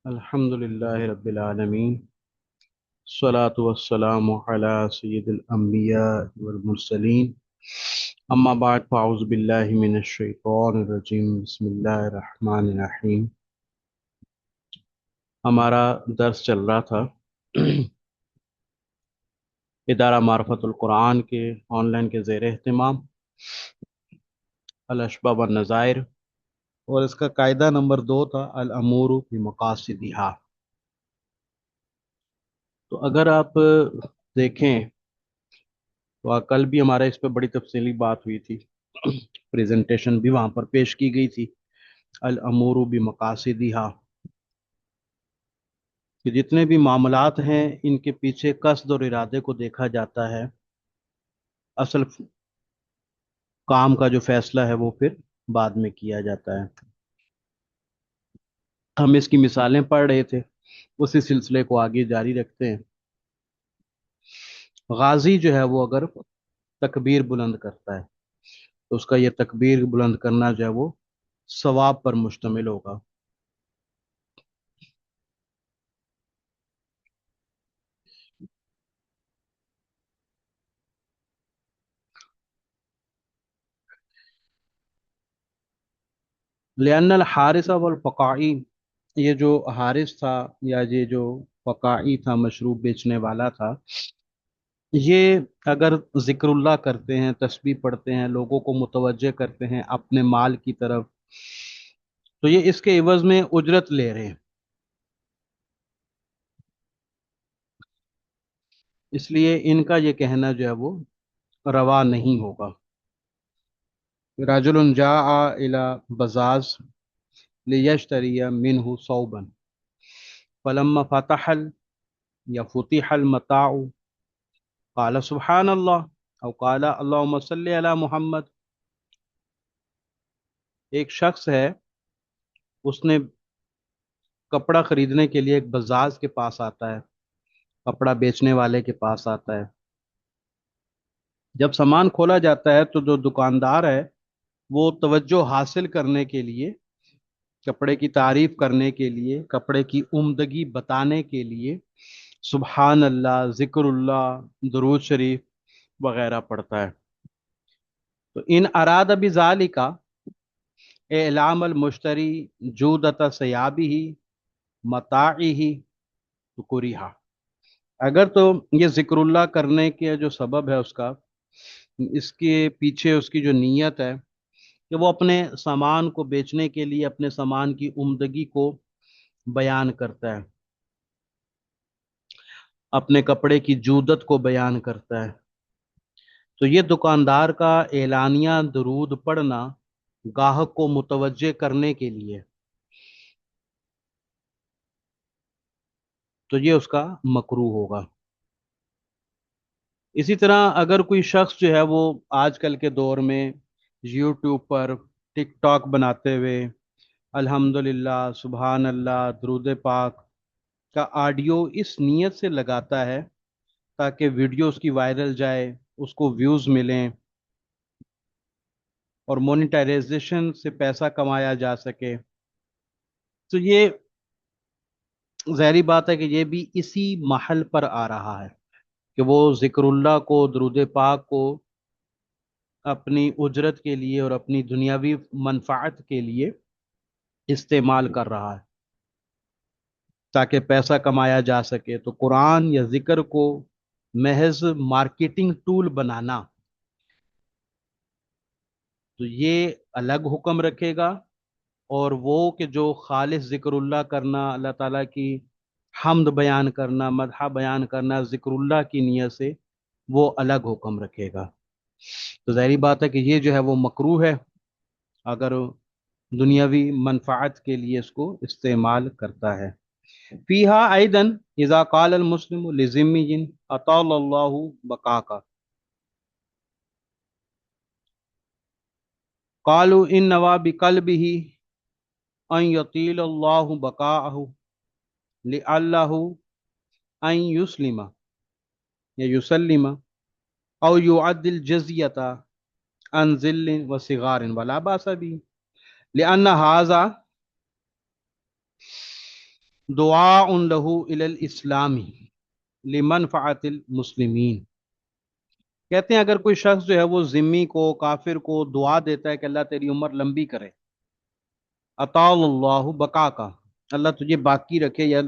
الحمد لله رب العالمين الصلاة والسلام على سيد الأنبياء والمرسلين أما بعد فأعوذ بالله من الشيطان الرجيم بسم الله الرحمن الرحيم. ہمارا درس چل رہا تھا ادارہ معرفت القرآن کے آن لائن کے زیر اہتمام الاشباح والنظائر، اور اس کا قاعدہ نمبر 2 تھا الامور بمقاصدها. تو اگر آپ دیکھیں تو کل بھی ہمارا اس پہ بڑی تفصیلی بات ہوئی تھی، پریزنٹیشن بھی وہاں پر پیش کی گئی تھی. الامور بمقاصدها، کہ جتنے بھی معاملات ہیں ان کے پیچھے قصد اور ارادے کو دیکھا جاتا ہے، اصل کام کا جو فیصلہ ہے وہ پھر بعد میں کیا جاتا ہے. ہم اس کی مثالیں پڑھ رہے تھے، اسی سلسلے کو آگے جاری رکھتے ہیں. غازی جو ہے وہ اگر تکبیر بلند کرتا ہے تو اس کا یہ تکبیر بلند کرنا جو ہے وہ ثواب پر مشتمل ہوگا. لأن الحارث والفقاعی، یہ جو حارث تھا یا یہ جو فقاعی تھا، مشروب بیچنے والا تھا، یہ اگر ذکر اللہ کرتے ہیں، تسبیح پڑھتے ہیں، لوگوں کو متوجہ کرتے ہیں اپنے مال کی طرف، تو یہ اس کے عوض میں اجرت لے رہے ہیں. اس لیے ان کا یہ کہنا جو ہے وہ روا نہیں ہوگا. رجل جاء الى بزاز لیشتری منہ صوبا فلما یا فتح المتاع قال سبحان اللہ او قال اللہم صلی علی محمد. ایک شخص ہے، اس نے کپڑا خریدنے کے لیے ایک بزاز کے پاس آتا ہے، کپڑا بیچنے والے کے پاس آتا ہے. جب سامان کھولا جاتا ہے تو جو دکاندار ہے وہ توجہ حاصل کرنے کے لیے، کپڑے کی تعریف کرنے کے لیے، کپڑے کی عمدگی بتانے کے لیے سبحان اللہ، ذکر اللہ، درود شریف وغیرہ پڑھتا ہے. تو ان اراد بذالک اعلام المشتری جودت ثیابہ متاعہ تو کریہا. اگر تو یہ ذکر اللہ کرنے کے جو سبب ہے اس کا، اس کے پیچھے اس کی جو نیت ہے کہ وہ اپنے سامان کو بیچنے کے لیے اپنے سامان کی عمدگی کو بیان کرتا ہے، اپنے کپڑے کی جودت کو بیان کرتا ہے، تو یہ دکاندار کا اعلانیہ درود پڑھنا گاہک کو متوجہ کرنے کے لیے، تو یہ اس کا مکروہ ہوگا. اسی طرح اگر کوئی شخص جو ہے وہ آج کل کے دور میں یوٹیوب پر ٹک ٹاک بناتے ہوئے الحمدللہ، سبحان اللہ، درود پاک کا آڈیو اس نیت سے لگاتا ہے تاکہ ویڈیو اس کی وائرل جائے، اس کو ویوز ملیں اور مونیٹائزیشن سے پیسہ کمایا جا سکے، تو یہ ظاہری بات ہے کہ یہ بھی اسی محل پر آ رہا ہے کہ وہ ذکر اللہ کو، درود پاک کو اپنی اجرت کے لیے اور اپنی دنیاوی منفعت کے لیے استعمال کر رہا ہے تاکہ پیسہ کمایا جا سکے. تو قرآن یا ذکر کو محض مارکیٹنگ ٹول بنانا، تو یہ الگ حکم رکھے گا، اور وہ کہ جو خالص ذکر اللہ کرنا، اللہ تعالیٰ کی حمد بیان کرنا، مدح بیان کرنا ذکر اللہ کی نیت سے، وہ الگ حکم رکھے گا. تو ظاہری بات ہے کہ یہ جو ہے وہ مکروہ ہے اگر دنیاوی منفعت کے لیے اس کو استعمال کرتا ہے. فیہا ایدن اذا قال المسلم لذمی اطال اللہ بقاکا قالوا ان نوا بقلبہ ان یطیل اللہ بقاءہ لعلہ ان یسلم یا یسلم او یعدل جزیۃ عن ذل و صغار ولا باس بھی لأن هذا دعاء لہو الی الاسلام لمنفعت المسلمین. کہتے ہیں اگر کوئی شخص جو ہے وہ ذمی کو کافر کو دعا دیتا ہے کہ اللہ تیری عمر لمبی کرے، اطال اللہ بقا کا، اللہ تجھے باقی رکھے یا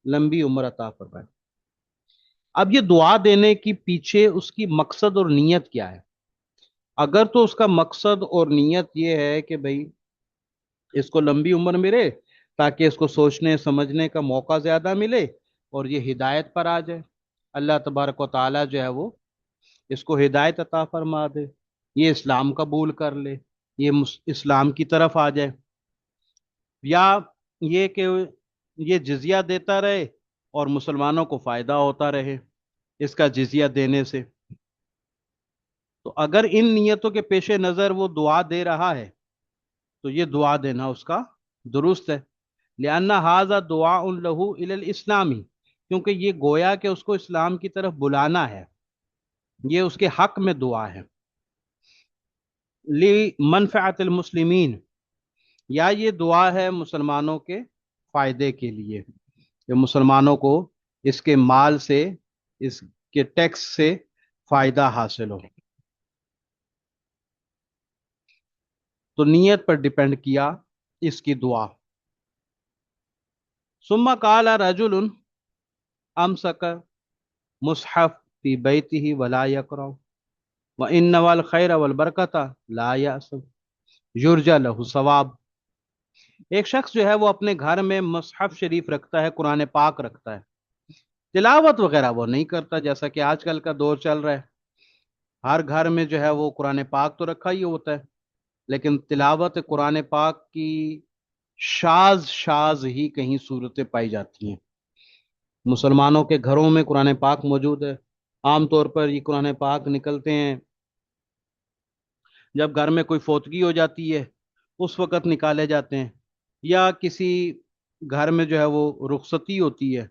لمبی عمر عطا فرمائے. اب یہ دعا دینے کی پیچھے اس کی مقصد اور نیت کیا ہے؟ اگر تو اس کا مقصد اور نیت یہ ہے کہ بھئی اس کو لمبی عمر ملے تاکہ اس کو سوچنے سمجھنے کا موقع زیادہ ملے اور یہ ہدایت پر آ جائے، اللہ تبارک و تعالیٰ جو ہے وہ اس کو ہدایت عطا فرما دے، یہ اسلام قبول کر لے، یہ اسلام کی طرف آ جائے، یا یہ کہ یہ جزیہ دیتا رہے اور مسلمانوں کو فائدہ ہوتا رہے اس کا جزیہ دینے سے. تو اگر ان نیتوں کے پیش نظر وہ دعا دے رہا ہے تو یہ دعا دینا اس کا درست ہے. لأن ھذا دعاء لہ الی الاسلام، کیونکہ یہ گویا کہ اس کو اسلام کی طرف بلانا ہے، یہ اس کے حق میں دعا ہے. لمنفعت المسلمین، یا یہ دعا ہے مسلمانوں کے فائدے کے لیے کہ مسلمانوں کو اس کے مال سے اس کے ٹیکس سے فائدہ حاصل ہو. تو نیت پر ڈیپینڈ کیا اس کی دعا. ثم قال رجل امسک مصحف فی بیتہ ولا یقرأ وان والخیر والبرکۃ لا یأسف یرجى له ثواب. ایک شخص جو ہے وہ اپنے گھر میں مصحف شریف رکھتا ہے، قرآن پاک رکھتا ہے، تلاوت وغیرہ وہ نہیں کرتا جیسا کہ آج کل کا دور چل رہا ہے. ہر گھر میں جو ہے وہ قرآن پاک تو رکھا ہی ہوتا ہے، لیکن تلاوت قرآن پاک کی شاذ شاذ ہی کہیں صورتیں پائی جاتی ہیں. مسلمانوں کے گھروں میں قرآن پاک موجود ہے. عام طور پر یہ قرآن پاک نکلتے ہیں جب گھر میں کوئی فوتگی ہو جاتی ہے، اس وقت نکالے جاتے ہیں، یا کسی گھر میں جو ہے وہ رخصتی ہوتی ہے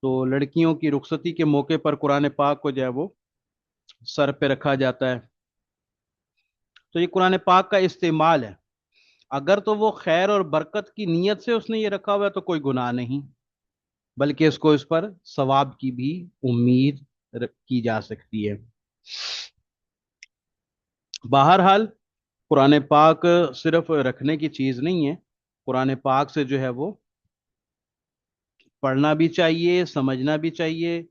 تو لڑکیوں کی رخصتی کے موقع پر قرآن پاک کو جو ہے وہ سر پہ رکھا جاتا ہے. تو یہ قرآن پاک کا استعمال ہے. اگر تو وہ خیر اور برکت کی نیت سے اس نے یہ رکھا ہوا ہے تو کوئی گناہ نہیں، بلکہ اس کو اس پر ثواب کی بھی امید کی جا سکتی ہے. بہرحال قرآن پاک صرف رکھنے کی چیز نہیں ہے، قرآن پاک سے جو ہے وہ پڑھنا بھی چاہیے، سمجھنا بھی چاہیے.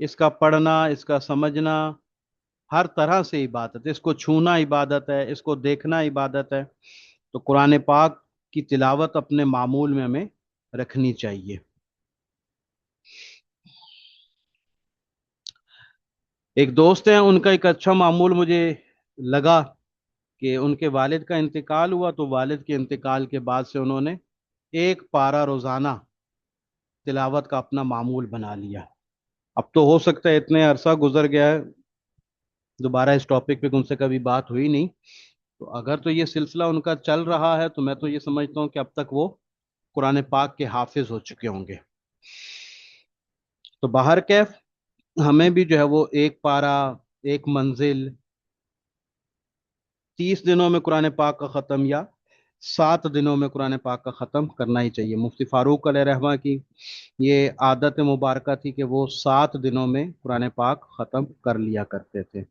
اس کا پڑھنا، اس کا سمجھنا ہر طرح سے عبادت ہے. اس کو چھونا عبادت ہے، اس کو دیکھنا عبادت ہے. تو قرآن پاک کی تلاوت اپنے معمول میں ہمیں رکھنی چاہیے. ایک دوست ہیں، ان کا ایک اچھا معمول مجھے لگا کہ ان کے والد کا انتقال ہوا تو والد کے انتقال کے بعد سے انہوں نے ایک پارہ روزانہ تلاوت کا اپنا معمول بنا لیا. اب تو ہو سکتا ہے اتنے عرصہ گزر گیا ہے، دوبارہ اس ٹاپک پہ ان سے کبھی بات ہوئی نہیں. تو اگر تو یہ سلسلہ ان کا چل رہا ہے تو میں تو یہ سمجھتا ہوں کہ اب تک وہ قرآن پاک کے حافظ ہو چکے ہوں گے. تو باہر کیف ہمیں بھی جو ہے وہ ایک پارہ، ایک منزل 30 دنوں میں قرآن پاک کا ختم یا 7 دنوں میں قرآن پاک کا ختم کرنا ہی چاہیے. مفتی فاروق علیہ رحمہ کی یہ عادت مبارکہ تھی کہ وہ 7 دنوں میں قرآن پاک ختم کر لیا کرتے تھے.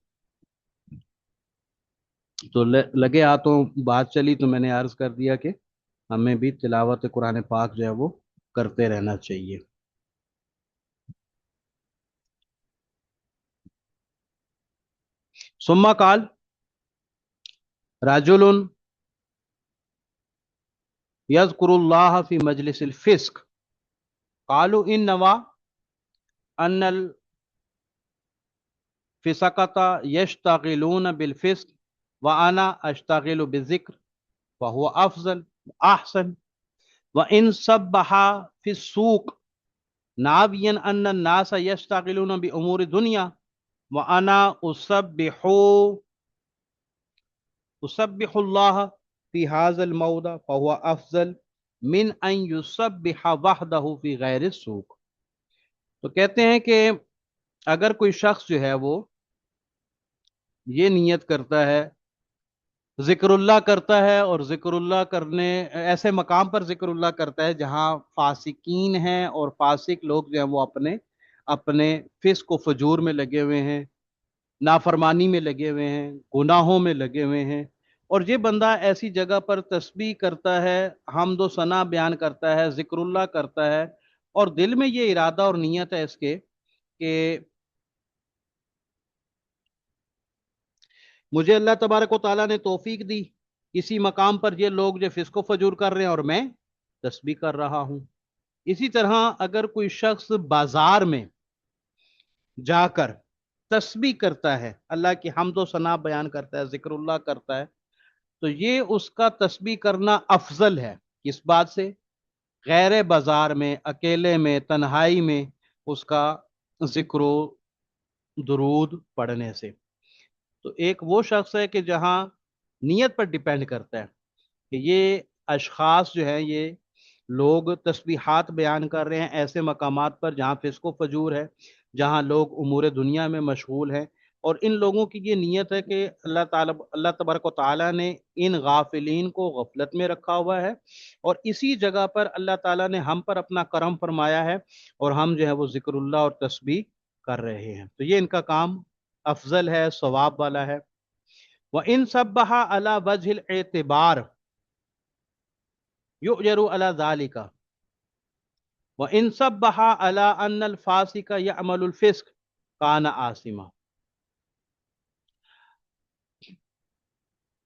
تو لگے ہاتھوں بات چلی تو میں نے عرض کر دیا کہ ہمیں بھی تلاوت قرآن پاک جو ہے وہ کرتے رہنا چاہیے. ثم قال رجل یذکر اللہ فی مجلس الفسق قالوا ان نوا ان الفسقۃ یشتغلون بالفسق وانا اشتغل بالذکر فهو افضل احسن وان سبح فی السوق ناویا ان الناس یشتغلون بامور دنیا وانا اسبح اللہ فی هذا الموضع فهو افضل من ان یسبح وحدہ فی غیر السوق. تو کہتے ہیں کہ اگر کوئی شخص جو ہے وہ یہ نیت کرتا ہے ذکر اللہ کرتا ہے، اور ذکر اللہ کرنے ایسے مقام پر ذکر اللہ کرتا ہے جہاں فاسقین ہیں، اور فاسق لوگ جو ہیں وہ اپنے اپنے فسق و فجور میں لگے ہوئے ہیں، نافرمانی میں لگے ہوئے ہیں، گناہوں میں لگے ہوئے ہیں، اور یہ بندہ ایسی جگہ پر تسبیح کرتا ہے، حمد و ثنا بیان کرتا ہے، ذکر اللہ کرتا ہے، اور دل میں یہ ارادہ اور نیت ہے اس کے کہ مجھے اللہ تبارک و تعالیٰ نے توفیق دی، کسی مقام پر یہ لوگ جو فسق و فجور کر رہے ہیں اور میں تسبیح کر رہا ہوں۔ اسی طرح اگر کوئی شخص بازار میں جا کر تسبیح کرتا ہے، اللہ کی حمد و ثنا بیان کرتا ہے، ذکر اللہ کرتا ہے، تو یہ اس کا تسبیح کرنا افضل ہے۔ کس بات سے؟ غیر بازار میں، اکیلے میں، تنہائی میں اس کا ذکر و درود پڑھنے سے۔ تو ایک وہ شخص ہے کہ جہاں نیت پر ڈیپینڈ کرتا ہے کہ یہ اشخاص جو ہیں، یہ لوگ تسبیحات بیان کر رہے ہیں ایسے مقامات پر جہاں فسق و فجور ہے، جہاں لوگ امور دنیا میں مشغول ہیں، اور ان لوگوں کی یہ نیت ہے کہ اللہ تبارک و تعالیٰ نے ان غافلین کو غفلت میں رکھا ہوا ہے، اور اسی جگہ پر اللہ تعالیٰ نے ہم پر اپنا کرم فرمایا ہے، اور ہم جو ہے وہ ذکر اللہ اور تسبیح کر رہے ہیں، تو یہ ان کا کام افضل ہے، ثواب والا ہے۔ وَإِن صَبَّحَ عَلَى وَجْهِ الْاعْتِبَارِ يُؤْجَرُ عَلَى ذَلِكَ وَإِن صَبَّحَ عَلَى أَنَّ الْفَاسِقَ يَعْمَلُ الْفِسْقَ كَانَ آثِمًا۔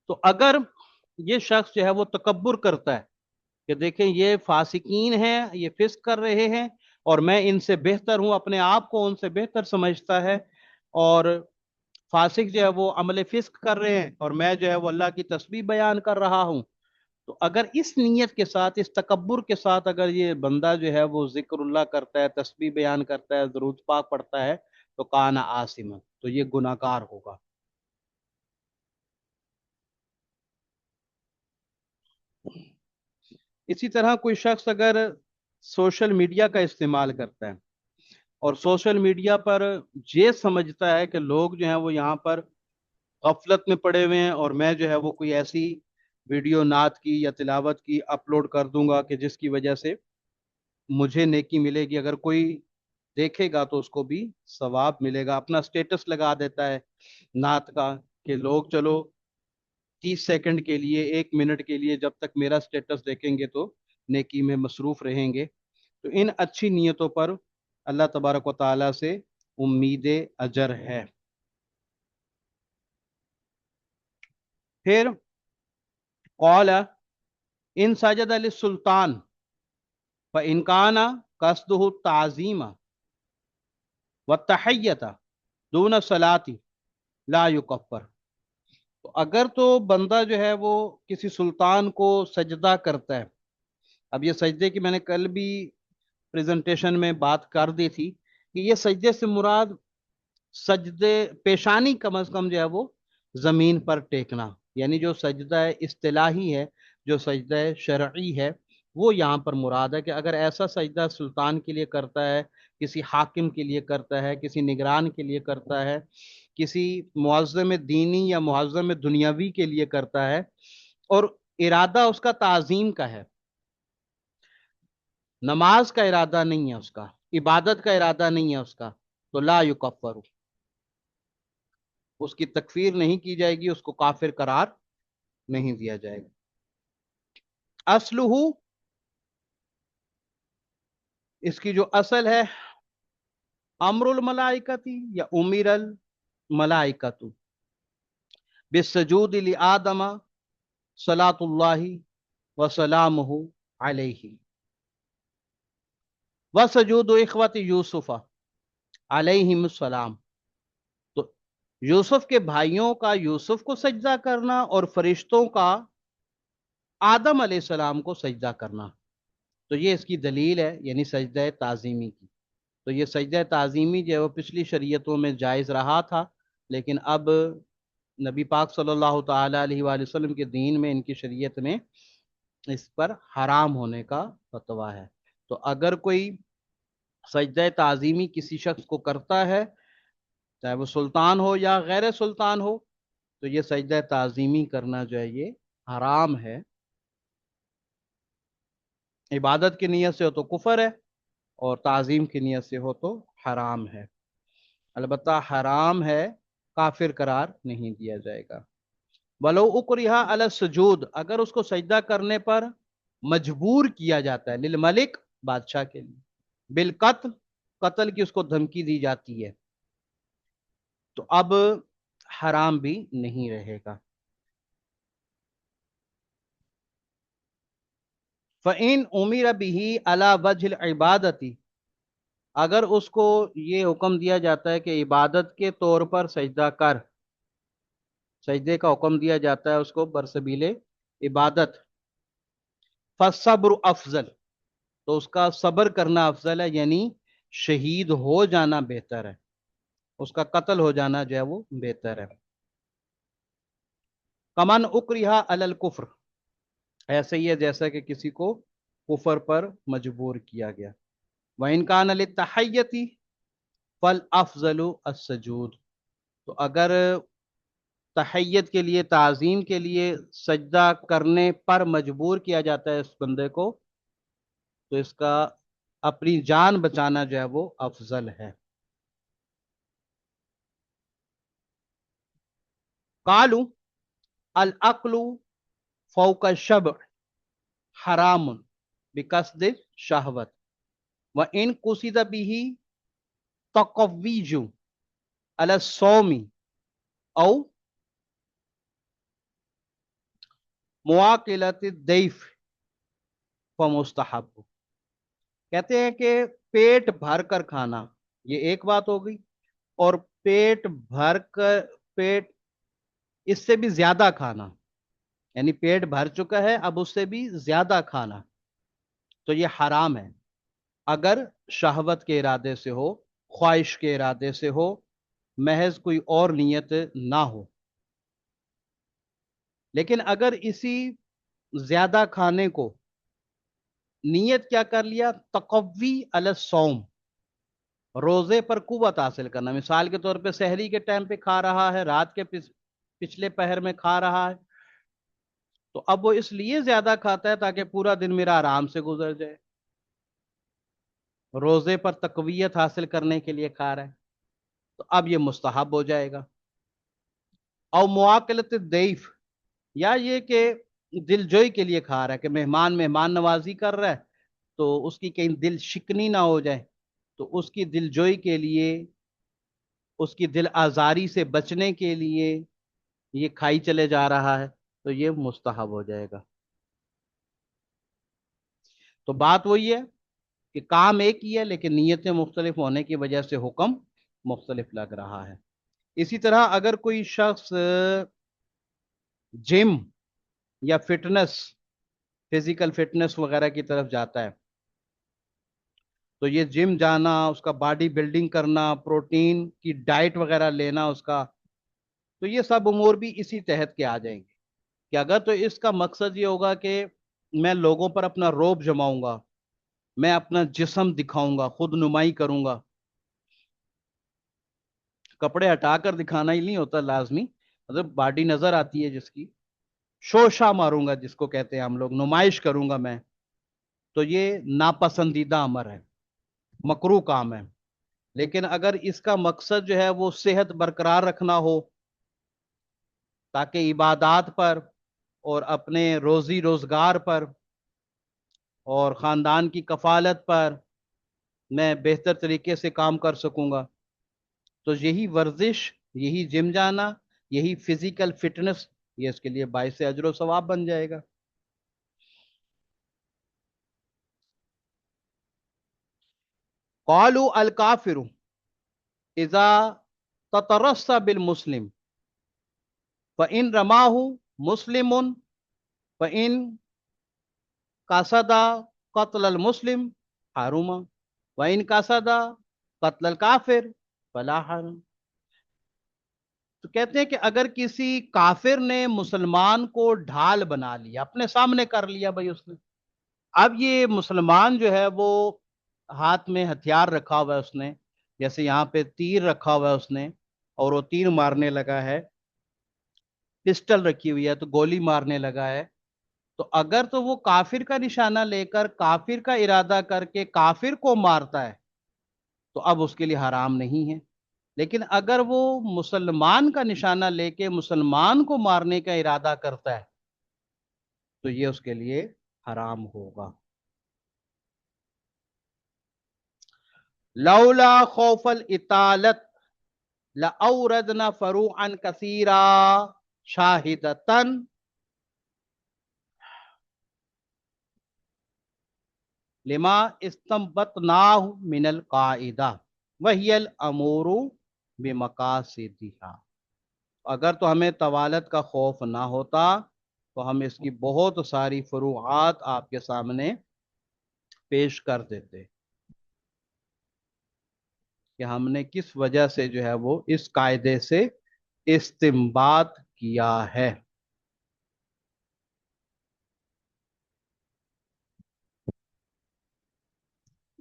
تو اگر یہ شخص جو ہے وہ تکبر کرتا ہے کہ دیکھیں یہ فاسقین ہیں، یہ فسق کر رہے ہیں، اور میں ان سے بہتر ہوں، اپنے آپ کو ان سے بہتر سمجھتا ہے، اور فاسق جو ہے وہ عمل فسق کر رہے ہیں اور میں جو ہے وہ اللہ کی تسبیح بیان کر رہا ہوں، تو اگر اس نیت کے ساتھ، اس تکبر کے ساتھ اگر یہ بندہ جو ہے وہ ذکر اللہ کرتا ہے، تسبیح بیان کرتا ہے، درود پاک پڑھتا ہے، تو کانا آثما، تو یہ گناہ گار ہوگا۔ اسی طرح کوئی شخص اگر سوشل میڈیا کا استعمال کرتا ہے اور سوشل میڈیا پر یہ سمجھتا ہے کہ لوگ جو ہیں وہ یہاں پر غفلت میں پڑے ہوئے ہیں، اور میں جو ہے وہ کوئی ایسی ویڈیو نعت کی یا تلاوت کی اپلوڈ کر دوں گا کہ جس کی وجہ سے مجھے نیکی ملے گی، اگر کوئی دیکھے گا تو اس کو بھی ثواب ملے گا، اپنا سٹیٹس لگا دیتا ہے نعت کا کہ لوگ چلو 30 سیکنڈ کے لیے، 1 منٹ کے لیے جب تک میرا سٹیٹس دیکھیں گے تو نیکی میں مصروف رہیں گے۔ تو ان اچھی نیتوں پر اللہ تبارک و تعالیٰ سے امید اجر ہے۔ پھر قال ان سجد للسلطان فإن كان قصده التعظیم والتحیۃ دون الصلاۃ لا یکفر۔ تو اگر تو بندہ جو ہے وہ کسی سلطان کو سجدہ کرتا ہے، اب یہ سجدے کی میں نے کل بھی پریزنٹیشن میں بات کر دی تھی کہ یہ سجدے سے مراد سجدے پیشانی کم از کم جو ہے وہ زمین پر ٹیکنا، یعنی جو سجدہ اصطلاحی ہے، جو سجدہ شرعی ہے، وہ یہاں پر مراد ہے کہ اگر ایسا سجدہ سلطان کے لیے کرتا ہے، کسی حاکم کے لیے کرتا ہے، کسی نگران کے لیے کرتا ہے، کسی معظم دینی یا معظم دنیاوی کے لیے کرتا ہے، اور ارادہ اس کا تعظیم کا ہے، نماز کا ارادہ نہیں ہے، اس کا عبادت کا ارادہ نہیں ہے اس کا، تو لا یکفر، اس کی تکفیر نہیں کی جائے گی، اس کو کافر قرار نہیں دیا جائے گا۔ اصلہ، اس کی جو اصل ہے، امر الملائکتی یا امیر الملائکۃ بالسجود لآدم صلاۃ اللہ وسلامہ علیہ وسجود اخوت یوسف علیہم السلام۔ تو یوسف کے بھائیوں کا یوسف کو سجدہ کرنا اور فرشتوں کا آدم علیہ السلام کو سجدہ کرنا، تو یہ اس کی دلیل ہے، یعنی سجدہ تعظیمی کی۔ تو یہ سجدہ تعظیمی جو ہے وہ پچھلی شریعتوں میں جائز رہا تھا، لیکن اب نبی پاک صلی اللہ تعالی علیہ وآلہ وسلم کے دین میں، ان کی شریعت میں اس پر حرام ہونے کا فتویٰ ہے۔ تو اگر کوئی سجدہ تعظیمی کسی شخص کو کرتا ہے، چاہے وہ سلطان ہو یا غیر سلطان ہو، تو یہ سجدہ تعظیمی کرنا جو ہے یہ حرام ہے. عبادت کی نیت سے ہو تو کفر ہے، اور تعظیم کی نیت سے ہو تو حرام ہے. البتہ حرام ہے، کافر قرار نہیں دیا جائے گا. ولو اکرہ علی السجود، اگر اس کو سجدہ کرنے پر مجبور کیا جاتا ہے، للملک، بادشاہ کے لیے، بالقتل، قتل کی اس کو دھمکی دی جاتی ہے، تو اب حرام بھی نہیں رہے گا. فَإِنْ أُمِرَ بِهِ عَلَى وَجْهِ الْعِبَادَةِ، اگر اس کو یہ حکم دیا جاتا ہے کہ عبادت کے طور پر سجدہ کر، سجدے کا حکم دیا جاتا ہے اس کو برسبیل عبادت، فَالصَّبْرُ افضل، تو اس کا صبر کرنا افضل ہے، یعنی شہید ہو جانا بہتر ہے، اس کا قتل ہو جانا جو ہے وہ بہتر ہے. کمن اکرہ علی الکفر، ایسے ہی ہے جیسا کہ کسی کو کفر پر مجبور کیا گیا. وَإِنْ كَانَ لِلتَّحِيَّةِ فَالْأَفْضَلُ السُّجُودُ، تو اگر تحیت کے لیے، تعظیم کے لیے سجدہ کرنے پر مجبور کیا جاتا ہے اس بندے کو، تو اس کا اپنی جان بچانا جو ہے وہ افضل ہے. قالوا العقل فوق الشبع حرام بقصد الشہوت وإن قصد به تقویج علی الصوم او مواقلت الضیف فمستحب. کہتے ہیں کہ پیٹ بھر کر کھانا یہ ایک بات ہو گئی، اور پیٹ بھر کر، پیٹ اس سے بھی زیادہ کھانا، یعنی پیٹ بھر چکا ہے اب اس سے بھی زیادہ کھانا، تو یہ حرام ہے اگر شہوت کے ارادے سے ہو، خواہش کے ارادے سے ہو، محض کوئی اور نیت نہ ہو. لیکن اگر اسی زیادہ کھانے کو نیت کیا کر لیا، تقوی علی الصوم، روزے پر قوت حاصل کرنا، مثال کے طور پہ سحری کے ٹائم پہ کھا رہا ہے، رات کے پچھلے پہر میں کھا رہا ہے، تو اب وہ اس لیے زیادہ کھاتا ہے تاکہ پورا دن میرا آرام سے گزر جائے، روزے پر تقویت حاصل کرنے کے لیے کھا رہا ہے، تو اب یہ مستحب ہو جائے گا. او مواقلت الضیف، یا یہ کہ دل جوئی کے لیے کھا رہا ہے کہ مہمان نوازی کر رہا ہے تو اس کی کہیں دل شکنی نہ ہو جائے، تو اس کی دل جوئی کے لیے، اس کی دل آزاری سے بچنے کے لیے یہ کھائی چلے جا رہا ہے، تو یہ مستحب ہو جائے گا. تو بات وہی ہے کہ کام ایک ہی ہے لیکن نیتیں مختلف ہونے کی وجہ سے حکم مختلف لگ رہا ہے. اسی طرح اگر کوئی شخص جم یا فٹنس، فزیکل فٹنس وغیرہ کی طرف جاتا ہے، تو یہ جم جانا، اس کا باڈی بلڈنگ کرنا، پروٹین کی ڈائٹ وغیرہ لینا اس کا، تو یہ سب امور بھی اسی تحت کے آ جائیں گے. کہ اگر تو اس کا مقصد یہ ہوگا کہ میں لوگوں پر اپنا روب جماؤں گا، میں اپنا جسم دکھاؤں گا، خود نمائی کروں گا، کپڑے ہٹا کر دکھانا ہی نہیں ہوتا لازمی، مطلب باڈی نظر آتی ہے جس کی، شوشا ماروں گا جس کو کہتے ہیں ہم لوگ، نمائش کروں گا میں، تو یہ ناپسندیدہ امر ہے، مکروہ کام ہے. لیکن اگر اس کا مقصد جو ہے وہ صحت برقرار رکھنا ہو، تاکہ عبادات پر اور اپنے روزی روزگار پر اور خاندان کی کفالت پر میں بہتر طریقے سے کام کر سکوں گا، تو یہی ورزش، یہی جم جانا، یہی فزیکل فٹنس، یہ اس کے لیے باعث اجر و ثواب بن جائے گا. قالوا الکافر اذا تترص بالمسلم فإن رماه مسلم فإن قصد قتل المسلم حرم وإن قصد قتل الکافر فلا حرم. تو کہتے ہیں کہ اگر کسی کافر نے مسلمان کو ڈھال بنا لیا، اپنے سامنے کر لیا بھائی اس نے، اب یہ مسلمان جو ہے وہ ہاتھ میں ہتھیار رکھا ہوا ہے اس نے، جیسے یہاں پہ تیر رکھا ہوا ہے اس نے، اور وہ تیر مارنے لگا ہے، پسٹل رکھی ہوئی ہے تو گولی مارنے لگا ہے، تو اگر تو وہ کافر کا نشانہ لے کر کافر کا ارادہ کر کے کافر کو مارتا ہے تو اب اس کے لیے حرام نہیں ہے، لیکن اگر وہ مسلمان کا نشانہ لے کے مسلمان کو مارنے کا ارادہ کرتا ہے تو یہ اس کے لیے حرام ہوگا۔ لولا خوف الاطالت لأوردنا فروعا کثیرا شاہدتن لما استنبطناہ من القاعدہ وہی الامور بمقاصدها۔ اگر تو ہمیں طوالت کا خوف نہ ہوتا تو ہم اس کی بہت ساری فروعات آپ کے سامنے پیش کر دیتے کہ ہم نے کس وجہ سے جو ہے وہ اس قاعدے سے استنباط کیا ہے۔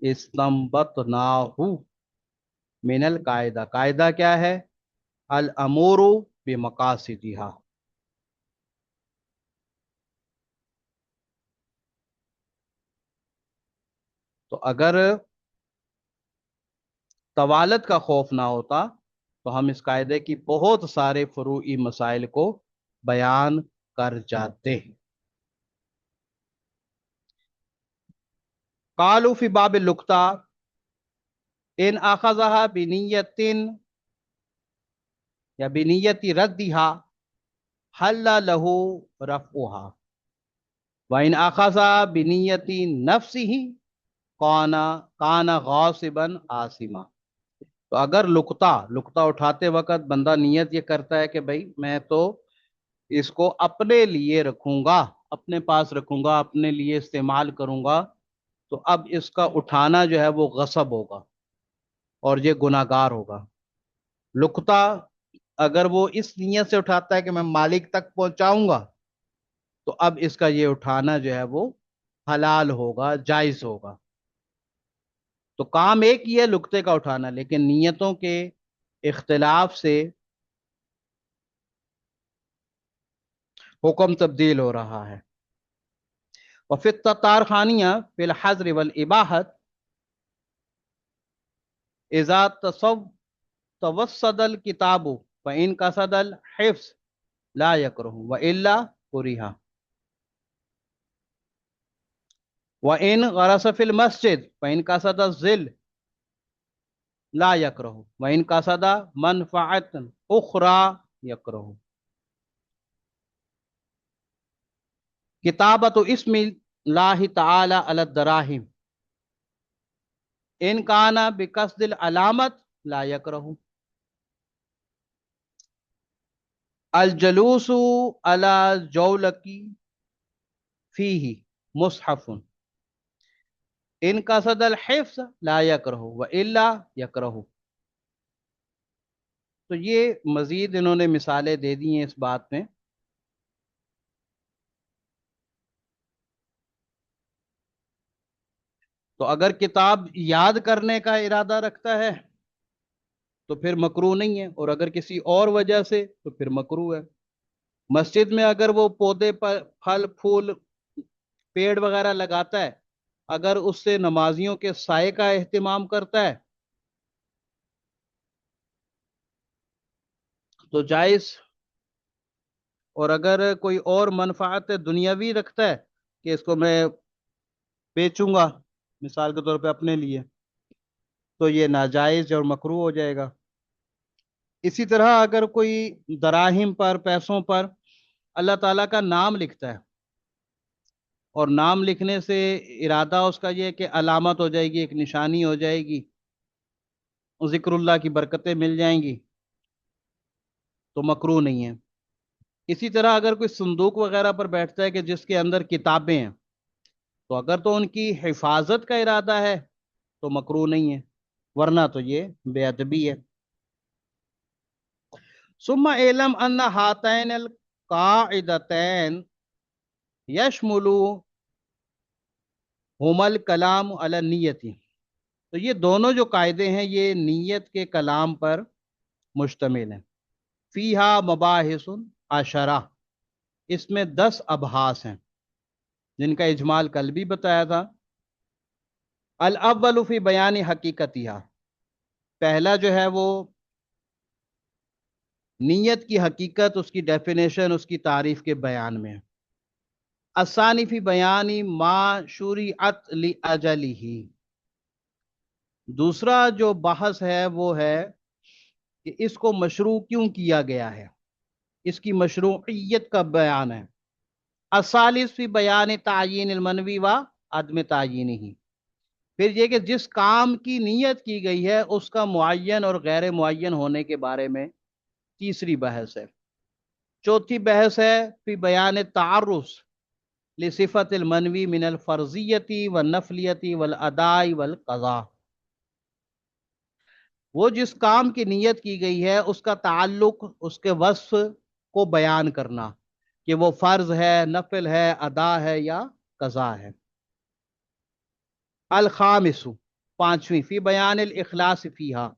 استنبطناہ من القاعدہ، قاعدہ کیا ہے؟ الامور بمقاصدها۔ تو اگر طوالت کا خوف نہ ہوتا تو ہم اس قاعدے کی بہت سارے فروعی مسائل کو بیان کر جاتے۔ قالوا فی باب اللقطہ ان اخذها بنیت یا بنیت ردها حل له رفعها وان اخذ بنیت نفسه کان غاصبا آثما۔ تو اگر لقطہ اٹھاتے وقت بندہ نیت یہ کرتا ہے کہ بھائی میں تو اس کو اپنے لیے رکھوں گا، اپنے پاس رکھوں گا، اپنے لیے استعمال کروں گا، تو اب اس کا اٹھانا جو ہے وہ غصب ہوگا اور یہ گناہگار ہوگا۔ لقطہ اگر وہ اس نیت سے اٹھاتا ہے کہ میں مالک تک پہنچاؤں گا تو اب اس کا یہ اٹھانا جو ہے وہ حلال ہوگا، جائز ہوگا۔ تو کام ایک ہی ہے لقطے کا اٹھانا، لیکن نیتوں کے اختلاف سے حکم تبدیل ہو رہا ہے۔ وفی التتار خانیہ فی الحظر والاباحت اذا توسد الکتاب فإن قصد الحفظ لا یکرہ وإلا کرہ وإن غرس فی المسجد فإن قصد الظل لا یکرہ وإن قصد منفعت اخرى یکرہ۔ کتابت اسم اللہ تعالی علی الدراہم ان کانا بقصد العلامت لا یکرہ۔ الجلوس علی جولکی فیہ مصحف ان قصد الحفظ لا یکرہ والا یکرہ۔ تو یہ مزید انہوں نے مثالیں دے دی ہیں اس بات میں۔ تو اگر کتاب یاد کرنے کا ارادہ رکھتا ہے تو پھر مکروہ نہیں ہے، اور اگر کسی اور وجہ سے تو پھر مکروہ ہے۔ مسجد میں اگر وہ پودے پر پھل پھول پیڑ وغیرہ لگاتا ہے، اگر اس سے نمازیوں کے سائے کا اہتمام کرتا ہے تو جائز، اور اگر کوئی اور منفعت دنیاوی رکھتا ہے کہ اس کو میں بیچوں گا مثال کے طور پہ اپنے لیے تو یہ ناجائز اور مکروہ ہو جائے گا۔ اسی طرح اگر کوئی دراہم پر، پیسوں پر اللہ تعالیٰ کا نام لکھتا ہے اور نام لکھنے سے ارادہ اس کا یہ کہ علامت ہو جائے گی، ایک نشانی ہو جائے گی، ذکر اللہ کی برکتیں مل جائیں گی، تو مکروہ نہیں ہے۔ اسی طرح اگر کوئی صندوق وغیرہ پر بیٹھتا ہے کہ جس کے اندر کتابیں ہیں تو اگر تو ان کی حفاظت کا ارادہ ہے تو مکروہ نہیں ہے، ورنہ تو یہ بے ادبی ہے۔ ثم اعلم ان ہاتین القاعدتین یشمل ہما الکلام علی النیت۔ تو یہ دونوں جو قاعدے ہیں یہ نیت کے کلام پر مشتمل ہیں۔ فیہا مباحث عشرہ، اس میں 10 ابحاث ہیں جن کا اجمال کل بھی بتایا تھا۔ الاول فی بیان حقیقتها، پہلا جو ہے وہ نیت کی حقیقت، اس کی ڈیفینیشن، اس کی تعریف کے بیان میں۔ الثانی فی بیان ما شرعت لاجلہ، دوسرا جو بحث ہے وہ ہے کہ اس کو مشروع کیوں کیا گیا ہے، اس کی مشروعیت کا بیان ہے۔ الثالث فی بیان تعیین المنوی و عدم تعیینہ، پھر یہ کہ جس کام کی نیت کی گئی ہے اس کا معین اور غیر معین ہونے کے بارے میں تیسری بحث ہے۔ چوتھی بحث ہے فی بیان تعرض لصفت المنوی من الفرضیتی والنفلیتی والاداء والقضاء، وہ جس کام کی نیت کی گئی ہے اس کا تعلق اس کے وصف کو بیان کرنا کہ وہ فرض ہے، نفل ہے، ادا ہے یا قضا ہے۔ الخامس، پانچویں، فی بیان الاخلاص فیہا،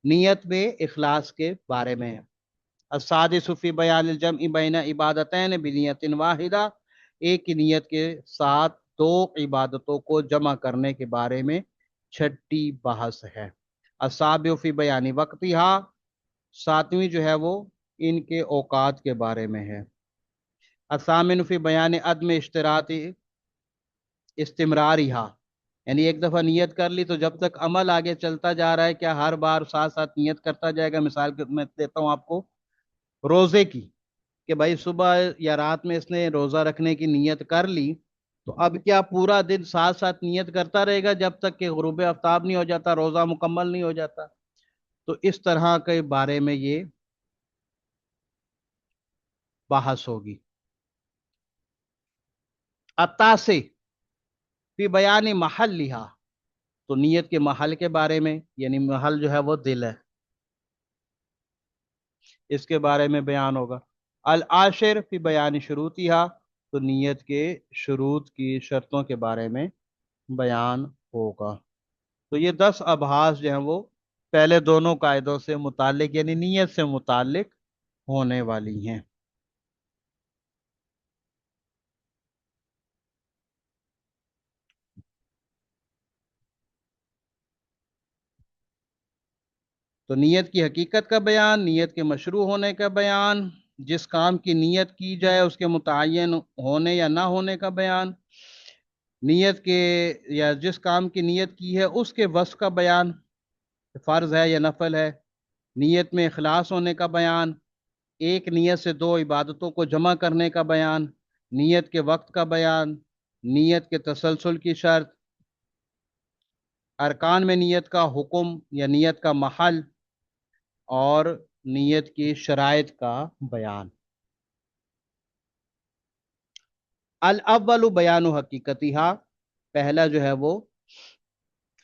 نیت میں اخلاص کے بارے میں ہے۔ السادس فی بیان الجمع بین عبادتین بنیت واحدہ، ایک ہی نیت کے ساتھ دو عبادتوں کو جمع کرنے کے بارے میں چھٹی بحث ہے۔ السابع فی بیان وقتہا، ساتویں جو ہے وہ ان کے اوقات کے بارے میں ہے۔ الثامن فی بیان عدم اشتراط استمراریہا، یعنی ایک دفعہ نیت کر لی تو جب تک عمل آگے چلتا جا رہا ہے کیا ہر بار ساتھ ساتھ نیت کرتا جائے گا؟ مثال میں دیتا ہوں آپ کو روزے کی، کہ بھائی صبح یا رات میں اس نے روزہ رکھنے کی نیت کر لی تو اب کیا پورا دن ساتھ ساتھ نیت کرتا رہے گا جب تک کہ غروب آفتاب نہیں ہو جاتا، روزہ مکمل نہیں ہو جاتا؟ تو اس طرح کے بارے میں یہ بحث ہوگی۔ التاسع فی بیان محلہا، تو نیت کے محل کے بارے میں، یعنی محل جو ہے وہ دل ہے، اس کے بارے میں بیان ہوگا۔ العاشر فی بیان شروطہا، تو نیت کے شروط کی شرطوں کے بارے میں بیان ہوگا۔ تو یہ 10 ابحاث جو ہیں وہ پہلے دونوں قاعدوں سے متعلق، یعنی نیت سے متعلق ہونے والی ہیں۔ تو نیت کی حقیقت کا بیان، نیت کے مشروع ہونے کا بیان، جس کام کی نیت کی جائے اس کے متعین ہونے یا نہ ہونے کا بیان، نیت کے یا جس کام کی نیت کی ہے اس کے وصف کا بیان، فرض ہے یا نفل ہے، نیت میں اخلاص ہونے کا بیان، ایک نیت سے دو عبادتوں کو جمع کرنے کا بیان، نیت کے وقت کا بیان، نیت کے تسلسل کی شرط، ارکان میں نیت کا حکم یا نیت کا محل، اور نیت کی شرائط کا بیان۔ الاول بیان حقیقتہا، پہلا جو ہے وہ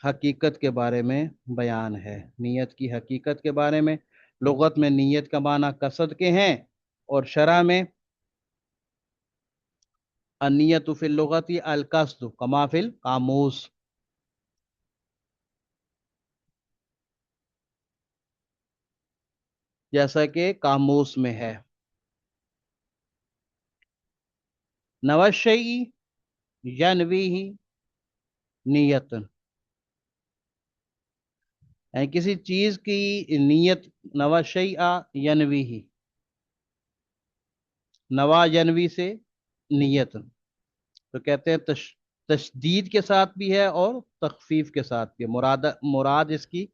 حقیقت کے بارے میں بیان ہے، نیت کی حقیقت کے بارے میں۔ لغت میں نیت کا معنی قصد کے ہیں، اور شرع میں النیت فی اللغت القصد کما فی القاموس، جیسا کہ قاموس میں ہے۔ نوى الشيء ینویہ نیت، یعنی کسی چیز کی نیت، نوى الشيء ینویہ، نوا ینوی سے نیت، تو کہتے ہیں تشدید کے ساتھ بھی ہے اور تخفیف کے ساتھ بھی، مراد اس کی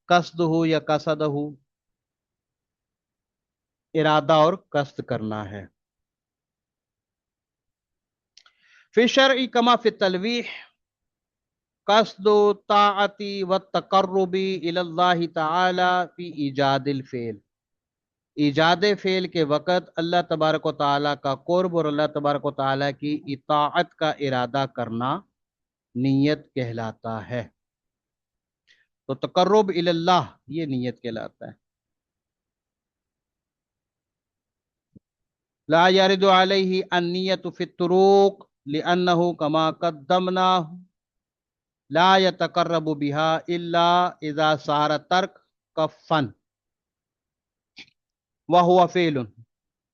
قصد ہو یا قصد ہو، ارادہ اور قصد کرنا ہے۔ فی الشرع کما فی التلویح قصد طاعت والتقرب الی اللہ تعالی فی ایجاد الفعل، ایجاد فعل کے وقت اللہ تبارک و تعالیٰ کا قرب اور اللہ تبارک و تعالیٰ کی اطاعت کا ارادہ کرنا نیت کہلاتا ہے۔ تو تقرب الی اللہ یہ نیت کہلاتا ہے۔ لا يرد علیہ النیت فی الطروق لأنہ کما قدمنا لا يتقرب بها الا اذا صار ترک کفن وهو فعل،